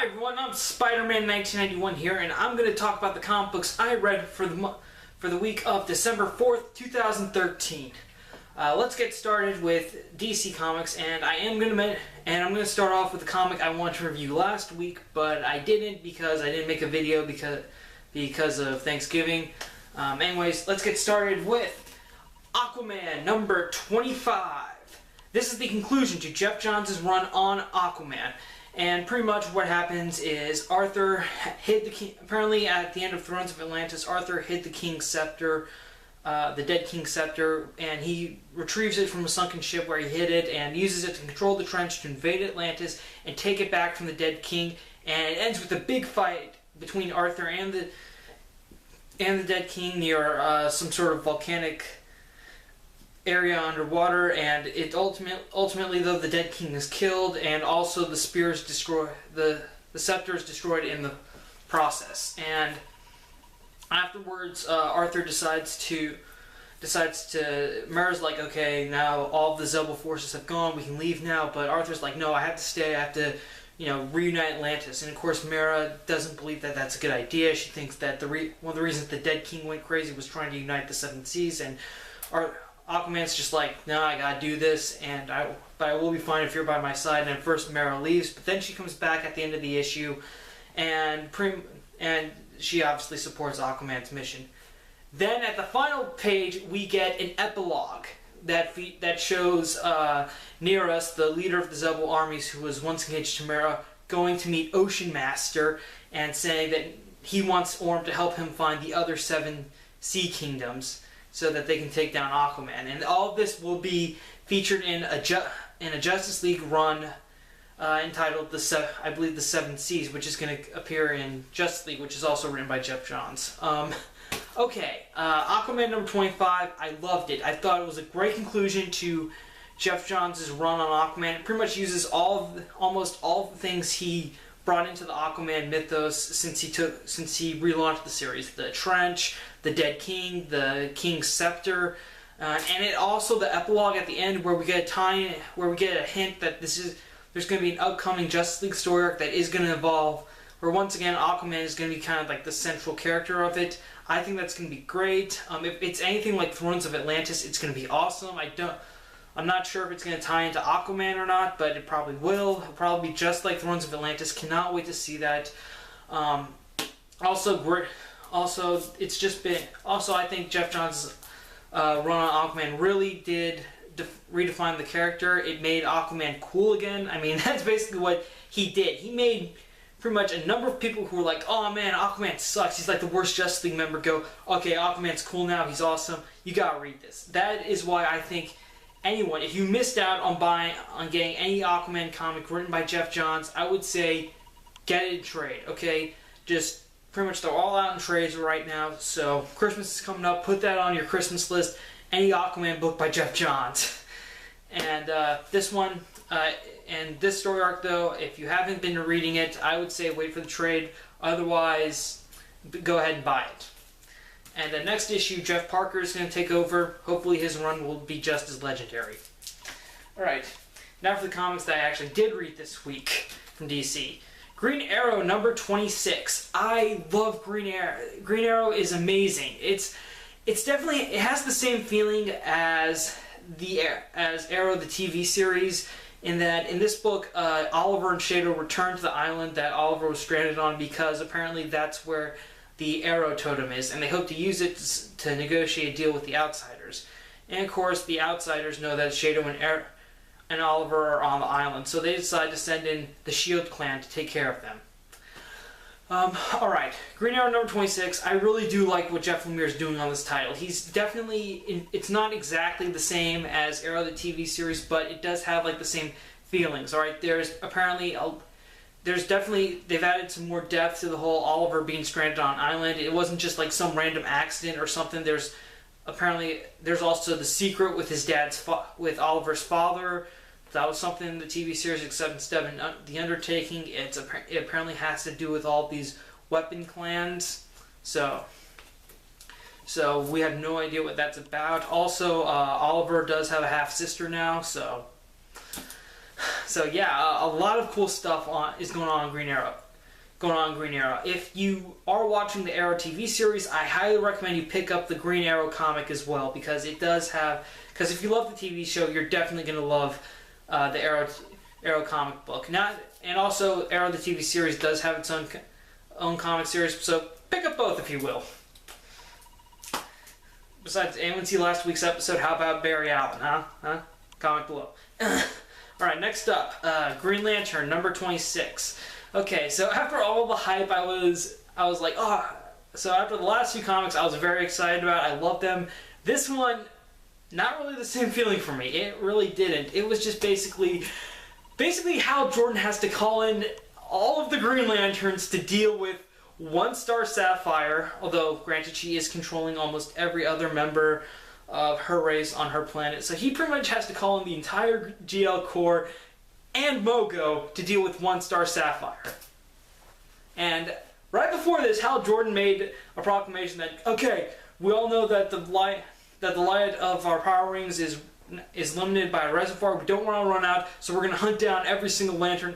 everyone, I'm SpiderMan 1991 here, and I'm going to talk about the comic books I read for the week of December 4th, 2013. Let's get started with DC Comics, and I'm going to start off with the comic I wanted to review last week, but I didn't because I didn't make a video because of Thanksgiving. Anyways, let's get started with Aquaman number 25. This is the conclusion to Geoff John's run on Aquaman. And pretty much what happens is Arthur hid the king. Apparently, at the end of Thrones of Atlantis, Arthur hid the king's scepter, the dead king's scepter, and he retrieves it from a sunken ship where he hid it and uses it to control the trench to invade Atlantis and take it back from the dead king. And it ends with a big fight between Arthur and the dead king near some sort of volcanic area underwater, and it ultimately though the dead king is killed, and also the spears destroy the scepter is destroyed in the process. And afterwards, Arthur decides to Mera's like, okay, now all the Zebel forces have gone, we can leave now. But Arthur's like, no, I have to stay. I have to, reunite Atlantis. And of course, Mera doesn't believe that that's a good idea. She thinks that one of the reasons the dead king went crazy was trying to unite the seven seas, and Aquaman's just like, no, I gotta do this, but I will be fine if you're by my side. And first Mera leaves, but then she comes back at the end of the issue, and she obviously supports Aquaman's mission. Then at the final page, we get an epilogue that shows Nereus, the leader of the Zebel armies, who was once engaged to Mera, going to meet Ocean Master and saying that he wants Orm to help him find the other 7 sea kingdoms, so that they can take down Aquaman. And all of this will be featured in a Justice League run entitled I believe the Seven Seas, which is going to appear in Justice League, which is also written by Geoff John. Aquaman number 25, I loved it. I thought it was a great conclusion to Geoff John's run on Aquaman. It pretty much uses almost all of the things he brought into the Aquaman mythos since he relaunched the series. The trench, the dead king, the king's scepter, and it also the epilogue at the end where we get a hint that there's going to be an upcoming Justice League story arc that is going to evolve, where once again Aquaman is going to be kind of like the central character of it. I think that's going to be great. If it's anything like Thrones of Atlantis, it's going to be awesome. I'm not sure if it's going to tie into Aquaman or not, but it probably will. It'll probably be just like Thrones of Atlantis. Cannot wait to see that. Also, I think Geoff John's run on Aquaman really did redefine the character. It made Aquaman cool again. I mean, that's basically what he did. He made pretty much a number of people who were like, oh man, Aquaman sucks, he's like the worst Justice League member, go, okay, Aquaman's cool now, he's awesome, you gotta read this. That is why I think anyone, if you missed out on getting any Aquaman comic written by Geoff John, I would say get it in trade, okay? Just pretty much they're all out in trades right now, so Christmas is coming up, put that on your Christmas list, any Aquaman book by Geoff John. And this one, and this story arc though, if you haven't been reading it, I would say wait for the trade, otherwise go ahead and buy it. And the next issue, Jeff Parker is going to take over. Hopefully his run will be just as legendary. Alright, now for the comics that I actually did read this week from DC. Green Arrow number 26. I love Green Arrow. Green Arrow is amazing. It has the same feeling as Arrow the TV series, in that in this book, Oliver and Shadow return to the island that Oliver was stranded on because apparently that's where the Arrow totem is, and they hope to use it to negotiate a deal with the Outsiders. And of course, the Outsiders know that Shadow and Oliver are on the island, so they decide to send in the Shield clan to take care of them. Alright, Green Arrow number 26, I really do like what Jeff Lemire is doing on this title. He's definitely, it's not exactly the same as Arrow the TV series, but it does have like the same feelings, alright? There's definitely, they've added some more depth to the whole Oliver being stranded on an island. It wasn't just like some random accident or something. There's also the secret with Oliver's father. That was something in the TV series, except instead of the Undertaking, it apparently has to do with all these weapon clans. So we have no idea what that's about. Also, Oliver does have a half-sister now, so yeah, a lot of cool stuff is going on in Green Arrow. going on in Green Arrow. If you are watching the Arrow TV series, I highly recommend you pick up the Green Arrow comic as well, because it does have... Because if you love the TV show, you're definitely going to love the Arrow comic book. And also, Arrow the TV series does have its own comic series, so pick up both if you will. Besides, anyone see last week's episode? How about Barry Allen, huh? Comment below. Alright, next up, Green Lantern, number 26. Okay, so after all the hype, I was like, oh... So after the last few comics, I was very excited about it. I loved them. This one, not really the same feeling for me. It really didn't. It was just basically Hal Jordan has to call in all of the Green Lanterns to deal with One Star Sapphire, although granted she is controlling almost every other member of her race on her planet. So he pretty much has to call in the entire GL Corps and Mogo to deal with One Star Sapphire. And right before this, Hal Jordan made a proclamation that, okay, we all know that the light of our power rings is limited by a reservoir. We don't want to run out, so we're going to hunt down every single lantern,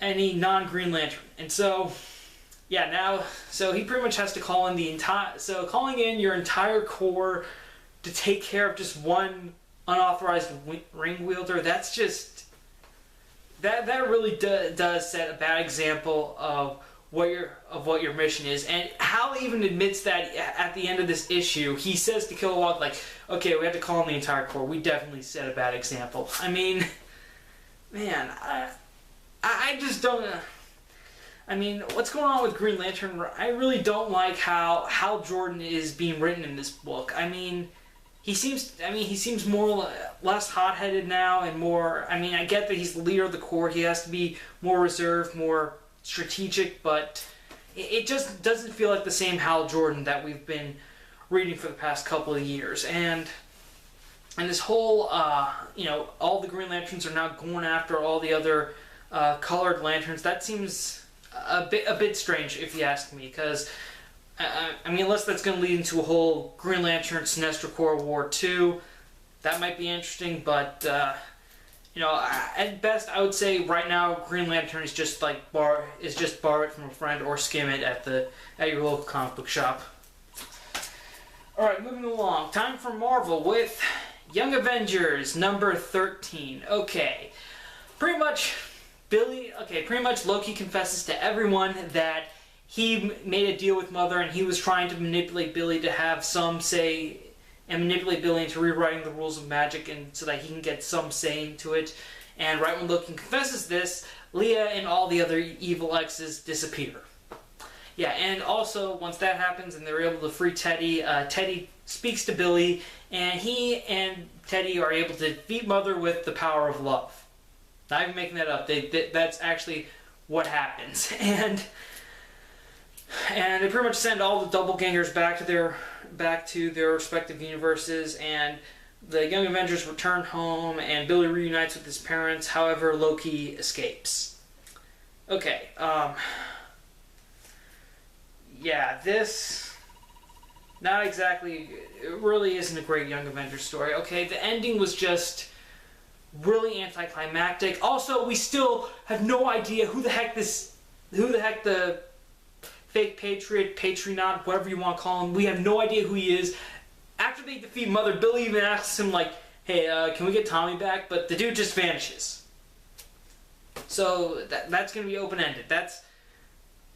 any non-Green Lantern. And so, yeah, so he pretty much has to call in calling in your entire Corps to take care of just one unauthorized ring wielder, that's just, that really does set a bad example of what your mission is. And Hal even admits that at the end of this issue. He says to Kilowog, like, okay, we have to call in the entire Corps. We definitely set a bad example. I mean, man, I just don't... I mean, what's going on with Green Lantern? I really don't like how Hal Jordan is being written in this book. I mean, he seems less hot-headed now and more... I mean, I get that he's the leader of the Corps. He has to be more reserved, more strategic, but it just doesn't feel like the same Hal Jordan that we've been reading for the past couple of years. And this whole, all the Green Lanterns are now going after all the other colored lanterns. That seems a bit strange, if you ask me, because I mean, unless that's going to lead into a whole Green Lantern Sinestro Corps War 2, that might be interesting, but at best, I would say right now Green Lantern is just borrow it from a friend or skim it at your local comic book shop. All right, moving along. Time for Marvel with Young Avengers number 13. Okay, pretty much Loki confesses to everyone that he made a deal with Mother and he was trying to manipulate Billy to have some say, and manipulate Billy into rewriting the rules of magic and so that he can get some say into it. And right when Loki confesses this, Leah and all the other evil exes disappear. Yeah, and also, once that happens and they're able to free Teddy, Teddy speaks to Billy, and he and Teddy are able to defeat Mother with the power of love. Not even making that up. That's actually what happens. And they pretty much send all the doppelgangers back to their respective universes, and the Young Avengers return home, and Billy reunites with his parents. However, Loki escapes. Okay, yeah, this not exactly, it really isn't a great Young Avengers story. Okay, the ending was just really anticlimactic. Also, we still have no idea who the heck the fake patriot, Patreon, whatever you want to call him. We have no idea who he is. After they defeat Mother, Billy even asks him, like, hey, can we get Tommy back? But the dude just vanishes. So that's going to be open-ended.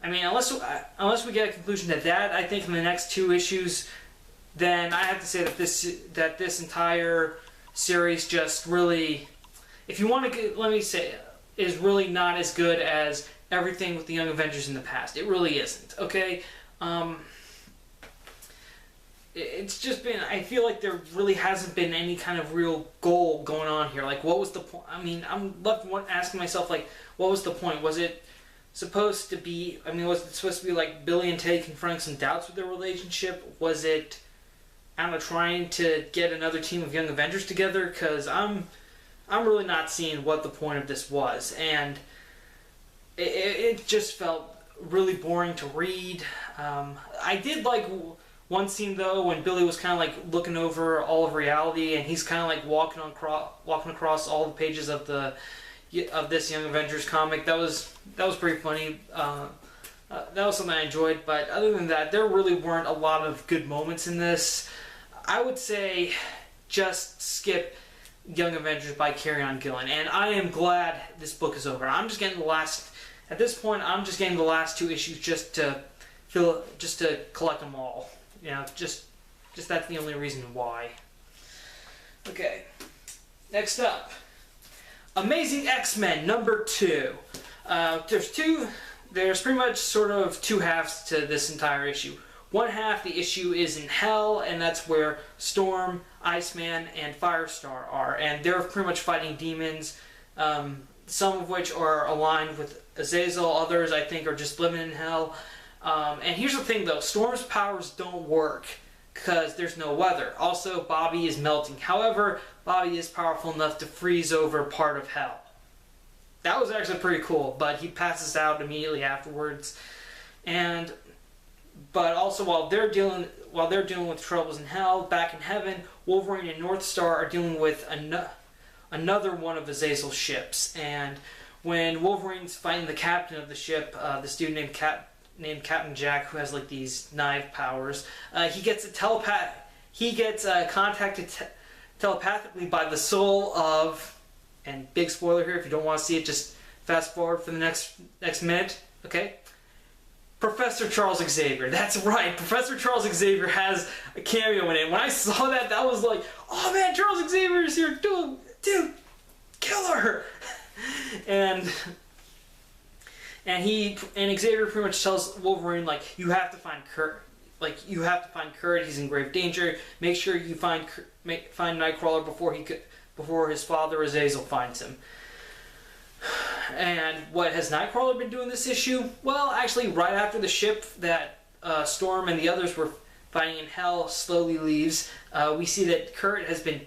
I mean, unless we get a conclusion to that, I think in the next 2 issues, then I have to say that this entire series just really, if you want to, let me say, is really not as good as everything with the Young Avengers in the past. It really isn't, okay? It's just been, I feel like there really hasn't been any kind of real goal going on here. Like, what was the point? I mean, I'm left asking myself, like, what was the point? Was it supposed to be, like Billy and Teddy confronting some doubts with their relationship? Was it, I don't know, trying to get another team of Young Avengers together? Because I'm really not seeing what the point of this was. And it just felt really boring to read. I did like one scene, though, when Billy was kind of like looking over all of reality, and he's kind of like walking across all the pages of the this Young Avengers comic. That was pretty funny. That was something I enjoyed, but other than that, there really weren't a lot of good moments in this. I would say just skip Young Avengers by Carry-On Gillen, and I am glad this book is over. I'm just getting at this point, I'm just getting the last 2 issues just to collect them all. You know, just that's the only reason why. Okay, next up, Amazing X-Men #2. There's pretty much sort of 2 halves to this entire issue. One half, the issue is in Hell, and that's where Storm, Iceman, and Firestar are, and they're pretty much fighting demons, some of which are aligned with Azazel, others I think are just living in Hell. And here's the thing though, Storm's powers don't work because there's no weather. Also, Bobby is melting. However, Bobby is powerful enough to freeze over part of Hell. That was actually pretty cool, but he passes out immediately afterwards. But also while they're dealing with troubles in Hell, back in Heaven, Wolverine and North Star are dealing with another one of Azazel's ships. And when Wolverine's fighting the captain of the ship, this dude named Captain Jack, who has like these knife powers, he gets contacted telepathically by the soul of. And big spoiler here, if you don't want to see it, just fast forward for the next minute, okay? Professor Charles Xavier. That's right, Professor Charles Xavier has a cameo in it. When I saw that, that was like, oh man, Charles Xavier is here, dude, kill her! and Xavier pretty much tells Wolverine, like, you have to find Kurt. Like, you have to find Kurt. He's in grave danger. Make sure you find Nightcrawler before his father Azazel finds him. And what has Nightcrawler been doing this issue? Well, actually, right after the ship that Storm and the others were fighting in Hell slowly leaves, we see that Kurt has been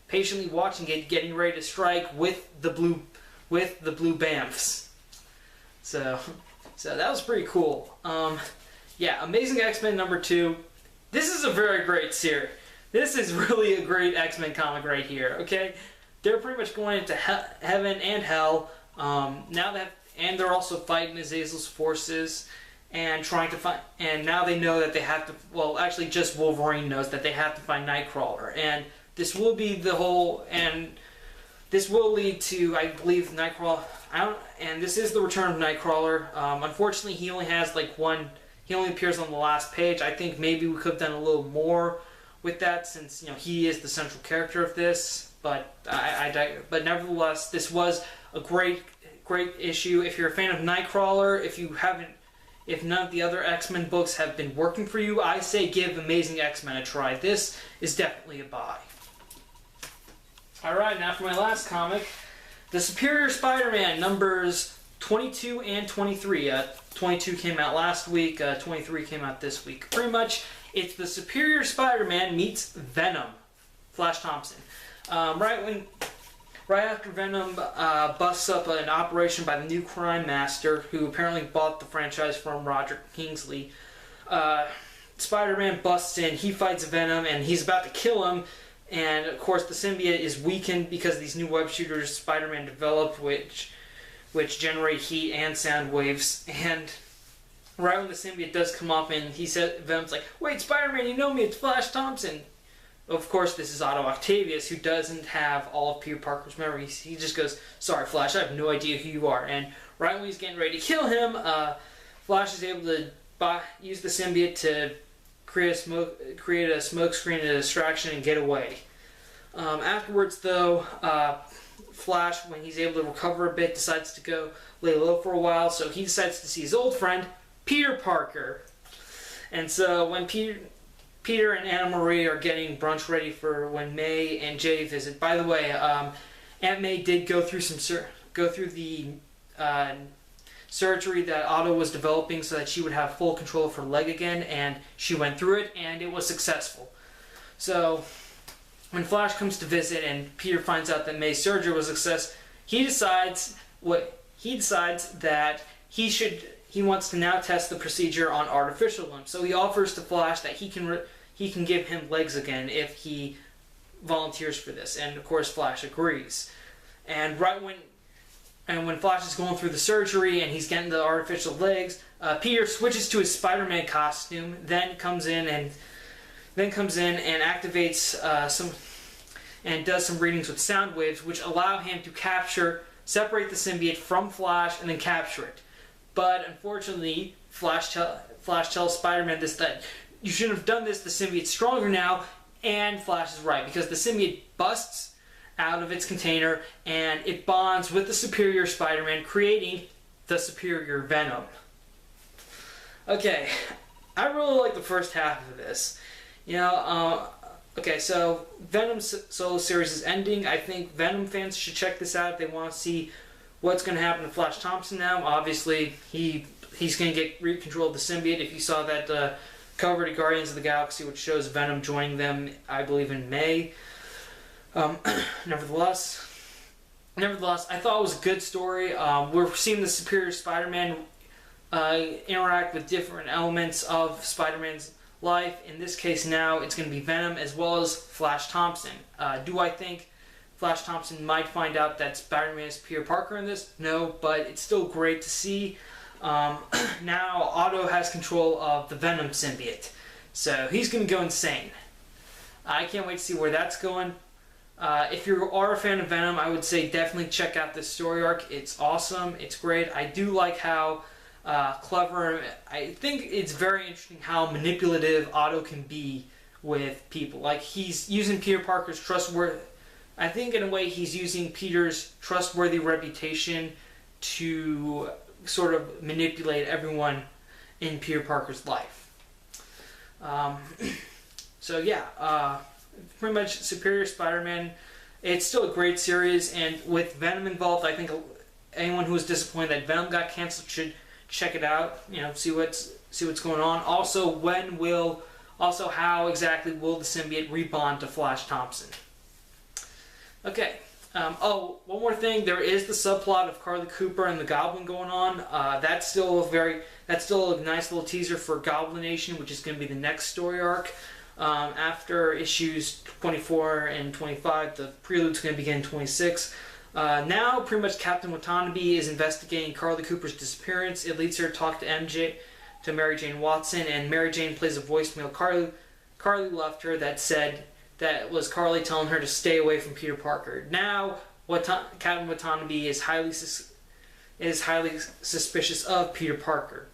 patiently watching it, getting ready to strike with the blue Bamfs. So that was pretty cool. Yeah, Amazing X-Men #2. This is a very great series. This is really a great X-Men comic right here, okay? They're pretty much going into Heaven and Hell, and they're also fighting Azazel's forces, and trying to find, and now they know that they have to, well, actually just Wolverine knows that they have to find Nightcrawler, and this will be this will lead to, I believe, Nightcrawler, and this is the return of Nightcrawler. Unfortunately, he only has like he only appears on the last page. I think maybe we could have done a little more with that, since you he is the central character of this. But but nevertheless, this was a great issue. If you're a fan of Nightcrawler, if none of the other X-Men books have been working for you, I say give Amazing X-Men a try. This is definitely a buy. All right, now for my last comic, The Superior Spider-Man numbers 22 and 23. 22 came out last week. 23 came out this week. Pretty much, it's the Superior Spider-Man meets Venom, Flash Thompson. Right after Venom busts up an operation by the new crime master, who apparently bought the franchise from Roger Kingsley, Spider-Man busts in. He fights Venom, and he's about to kill him. And of course, the symbiote is weakened because of these new web shooters Spider-Man developed, which generate heat and sound waves. And right when the symbiote does come up, and Venom's like, "Wait, Spider-Man, you know me? It's Flash Thompson." Of course, this is Otto Octavius, who doesn't have all of Peter Parker's memories. He just goes, "Sorry, Flash, I have no idea who you are." And right when he's getting ready to kill him, Flash is able to use the symbiote to create a smoke screen and a distraction and get away. Afterwards, though, Flash, when he's able to recover a bit, decides to go lay low for a while. So he decides to see his old friend, Peter Parker. And so when Peter and Anna Marie are getting brunch ready for when May and Jay visit. By the way, Aunt May did go through the surgery that Otto was developing so that she would have full control of her leg again, and she went through it, and it was successful. So when Flash comes to visit and Peter finds out that May's surgery was a success, he decides that he wants to now test the procedure on artificial limbs. So he offers to Flash that he can give him legs again if he volunteers for this. And of course, Flash agrees. And right when and when Flash is going through the surgery and he's getting the artificial legs, Peter switches to his Spider-Man costume, then comes in and activates some and does some readings with sound waves, which allow him to separate the symbiote from Flash and then capture it. But unfortunately, Flash tells Spider-Man that you shouldn't have done this. The symbiote's stronger now, and Flash is right because the symbiote busts out of its container and it bonds with the superior Spider-Man, creating the superior Venom. Okay, I really like the first half of this. Okay, so Venom's solo series is ending. I think Venom fans should check this out if they want to see what's going to happen to Flash Thompson now. Obviously, he's going to get control of the symbiote. If you saw that cover to Guardians of the Galaxy, which shows Venom joining them, I believe, in May. Nevertheless, I thought it was a good story. We're seeing the superior Spider-Man interact with different elements of Spider-Man's life. In this case now, it's going to be Venom as well as Flash Thompson. Do I think Flash Thompson might find out that Spider-Man is Peter Parker in this? No, but it's still great to see. Now Otto has control of the Venom symbiote, so he's going to go insane. I can't wait to see where that's going. If you are a fan of Venom, I would say definitely check out this story arc. It's awesome. It's great. I do like how clever. I think it's very interesting how manipulative Otto can be with people. Like, he's using Peter Parker's trustworthy. I think in a way he's using Peter's trustworthy reputation to sort of manipulate everyone in Peter Parker's life. So yeah, pretty much Superior Spider-Man. It's still a great series, and with Venom involved, I think anyone who was disappointed that Venom got canceled should check it out. See what's going on. Also, how exactly will the symbiote rebond to Flash Thompson? Okay. One more thing. There is the subplot of Carly Cooper and the Goblin going on. That's still a nice little teaser for Goblin Nation, which is going to be the next story arc. After issues 24 and 25, the prelude's going to begin in 26. Now, pretty much Captain Watanabe is investigating Carly Cooper's disappearance. It leads her to talk to Mary Jane Watson, and Mary Jane plays a voicemail Carly left her that was Carly telling her to stay away from Peter Parker. Now, Captain Watanabe is highly suspicious of Peter Parker.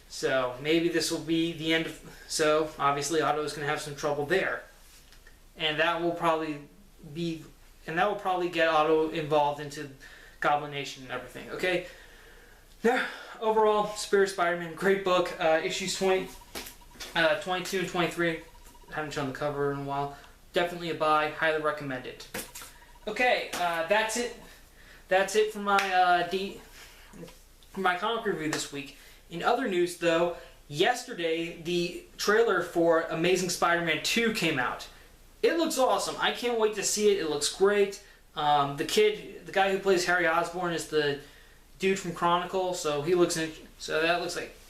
So maybe this will be the end of. So obviously, Otto is going to have some trouble there, and that will probably get Otto involved into Goblin Nation and everything. Okay. Now, overall, Superior Spider-Man, great book. Issues 22 and 23. Haven't shown the cover in a while. Definitely a buy. Highly recommend it. Okay, that's it. That's it for my comic review this week. In other news, though, yesterday the trailer for Amazing Spider-Man 2 came out. It looks awesome. I can't wait to see it. It looks great. The guy who plays Harry Osborn is the dude from Chronicle, so he looks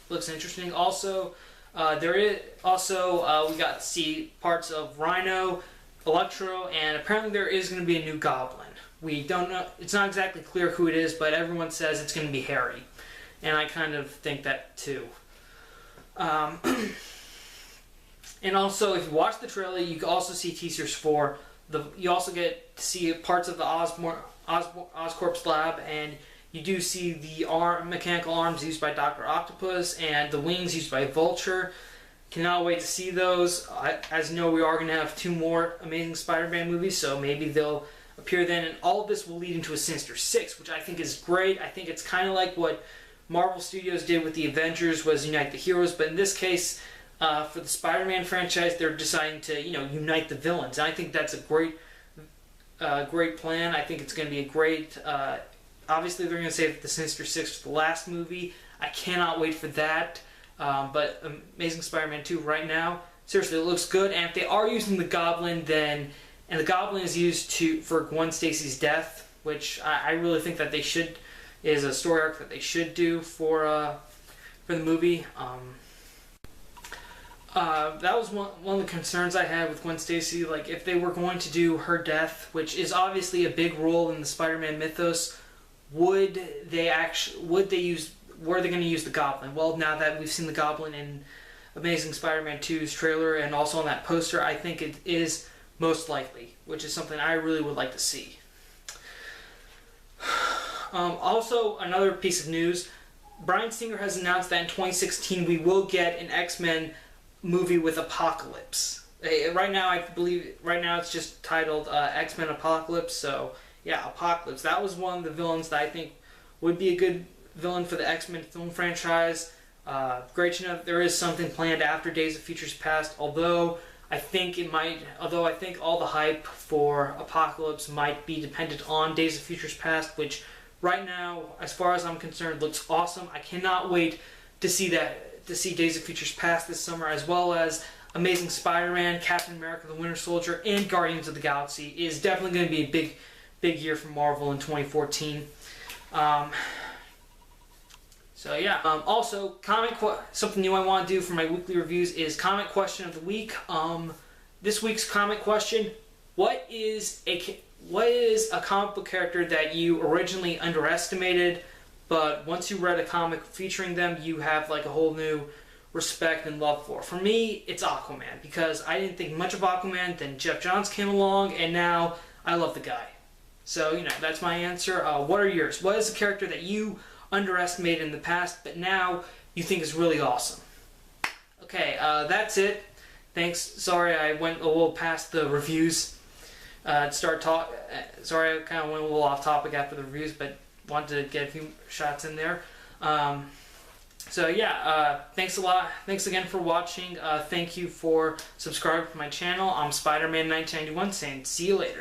looks interesting. Also, we got to see parts of Rhino, Electro, and apparently there is going to be a new Goblin. We don't know. It's not exactly clear who it is, but everyone says it's going to be Harry. And I kind of think that too. And also, if you watch the trailer, you can also see teasers for you also get to see parts of the Oscorp's lab, and you do see the mechanical arms used by Dr. Octopus and the wings used by Vulture. Cannot wait to see those. As you know, we are going to have 2 more Amazing Spider-Man movies, so maybe they'll appear then, and all of this will lead into a Sinister Six, which I think is great. I think it's kind of like what Marvel Studios did with the Avengers, was unite the heroes, but in this case, for the Spider-Man franchise, they're deciding to, unite the villains. And I think that's a great plan. I think it's going to be a great. Obviously, they're going to save the Sinister Six for the last movie. I cannot wait for that. But Amazing Spider-Man 2 right now, seriously, it looks good. And if they are using the Goblin, and the Goblin is used for Gwen Stacy's death, which I really think that they should. Is a story arc that they should do for the movie. That was one of the concerns I had with Gwen Stacy. Like, if they were going to do her death, which is obviously a big role in the Spider-Man mythos, were they going to use the Goblin? Well, now that we've seen the Goblin in Amazing Spider-Man 2's trailer and also on that poster, I think it is most likely, which is something I really would like to see. Also, another piece of news, Bryan Singer has announced that in 2016 we will get an X-Men movie with Apocalypse. Right now, I believe, it's just titled X-Men Apocalypse, so yeah, Apocalypse. That was one of the villains that I think would be a good villain for the X-Men film franchise. Great to know that there is something planned after Days of Futures Past, although I think all the hype for Apocalypse might be dependent on Days of Futures Past, which right now, as far as I'm concerned, looks awesome. I cannot wait to see Days of Futures Past this summer, as well as Amazing Spider-Man, Captain America the Winter Soldier, and Guardians of the Galaxy. It is definitely going to be a big year for Marvel in 2014. So yeah. Also, something new I want to do for my weekly reviews is comment question of the week. This week's comment question: what is a comic book character that you originally underestimated, but once you read a comic featuring them, you have like a whole new respect and love for? For me, it's Aquaman, because I didn't think much of Aquaman, then Geoff Johns came along, and now I love the guy. So, that's my answer. What are yours? What is a character that you underestimated in the past, but now you think is really awesome? Okay, that's it. Thanks. Sorry I went a little past the reviews. Sorry, I kind of went a little off topic after the reviews, but wanted to get a few shots in there. So yeah, thanks a lot. Thanks again for watching. Thank you for subscribing to my channel. I'm SpiderMan 1991 saying see you later.